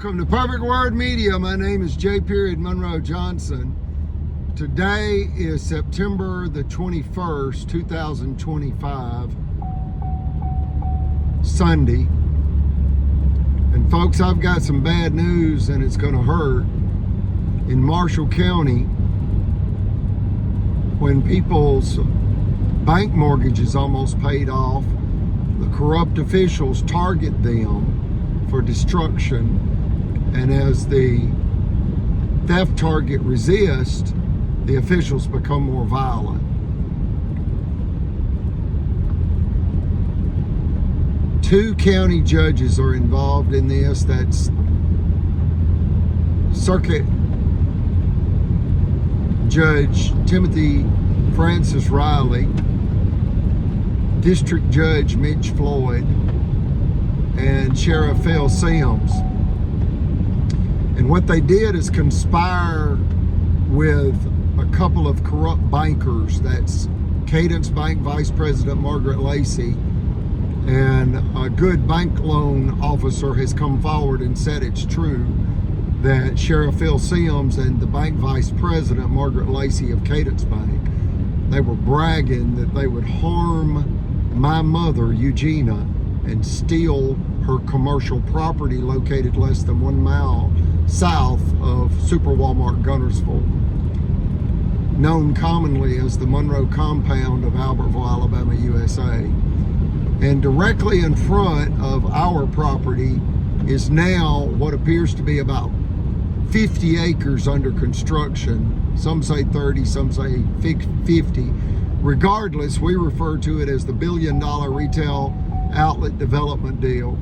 Welcome to Perfect Word Media. My name is J. Monroe Johnson. Today is September the 21st, 2025, Sunday. And folks, I've got some bad news and it's going to hurt. In Marshall County, when people's bank mortgages almost paid off, the corrupt officials target them for destruction, and as the theft target resists, the officials become more violent. Two county judges are involved in this. That's Circuit Judge Timothy Francis Riley, District Judge Mitch Floyd, and Sheriff Phil Sims. And what they did is conspire with a couple of corrupt bankers. That's Cadence Bank Vice President Margaret Lacey, and a good bank loan officer has come forward and said it's true that Sheriff Phil Sims and the bank vice president Margaret Lacey of Cadence Bank, they were bragging that they would harm my mother Eugenia and steal her commercial property located less than 1 mile south of Super Walmart Gunnersville, known commonly as the Monroe Compound of Albertville, Alabama, USA. And directly in front of our property is now what appears to be about 50 acres under construction. Some say 30, some say 50. Regardless, we refer to it as the $1 billion retail outlet development deal.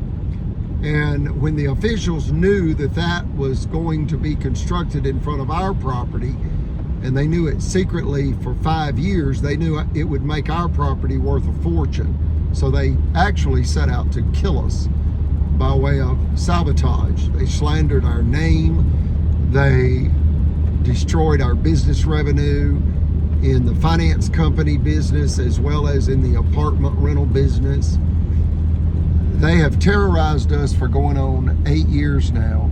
And when the officials knew that that was going to be constructed in front of our property, and they knew it secretly for 5 years, they knew it would make our property worth a fortune. So they actually set out to kill us by way of sabotage. They slandered our name. They destroyed our business revenue in the finance company business as well as in the apartment rental business. They have terrorized us for going on 8 years now.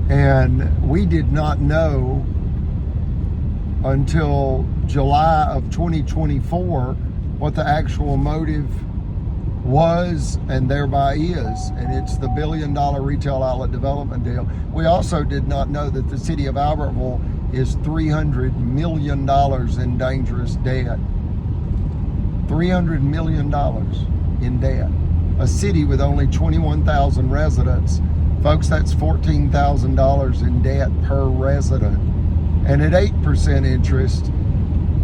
And we did not know until July of 2024 what the actual motive was and thereby is. And it's the $1 billion retail outlet development deal. We also did not know that the city of Albertville is $300 million in dangerous debt. $300 million in debt. A city with only 21,000 residents. Folks, that's $14,000 in debt per resident. And at 8% interest,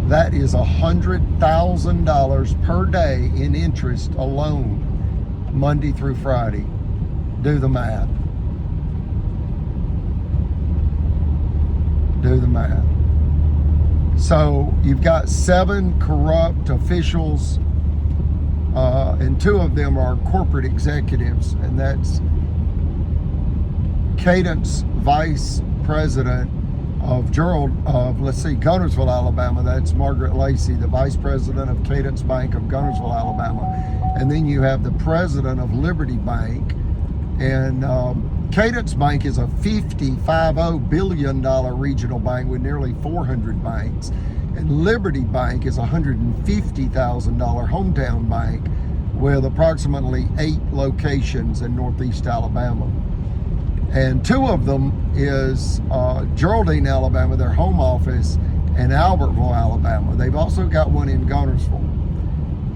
that is $100,000 per day in interest alone, Monday through Friday. Do the math. Do the math. So you've got 7 corrupt officials, and 2 of them are corporate executives, and that's Cadence Vice President of Gunnersville, Alabama. That's Margaret Lacey, the Vice President of Cadence Bank of Gunnersville, Alabama. And then you have the President of Liberty Bank. And Cadence Bank is a $50 billion regional bank with nearly 400 banks. And Liberty Bank is a $150,000 hometown bank with approximately 8 locations in Northeast Alabama. And 2 of them is Geraldine, Alabama, their home office, and Albertville, Alabama. They've also got one in Gunnersville.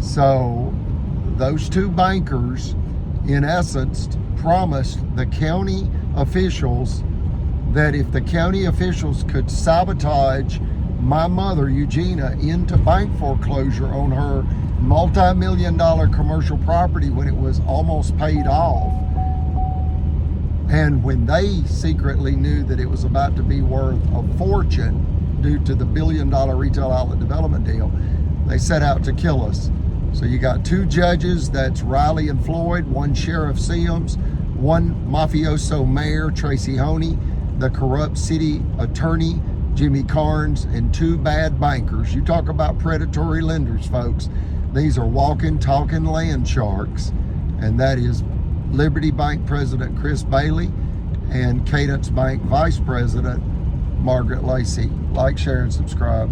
So those 2 bankers, in essence, promised the county officials that if the county officials could sabotage my mother, Eugenia, into bank foreclosure on her multi-million-dollar commercial property when it was almost paid off, and when they secretly knew that it was about to be worth a fortune due to the $1 billion retail outlet development deal, they set out to kill us. So you got 2 judges, that's Riley and Floyd, 1 Sheriff Sims, 1 mafioso mayor, Tracy Honey, the corrupt city attorney, Jimmy Carnes, and 2 bad bankers. You talk about predatory lenders, folks. These are walking, talking land sharks, and that is Liberty Bank President Chris Bailey and Cadence Bank Vice President Margaret Lacey. Like, share, and subscribe.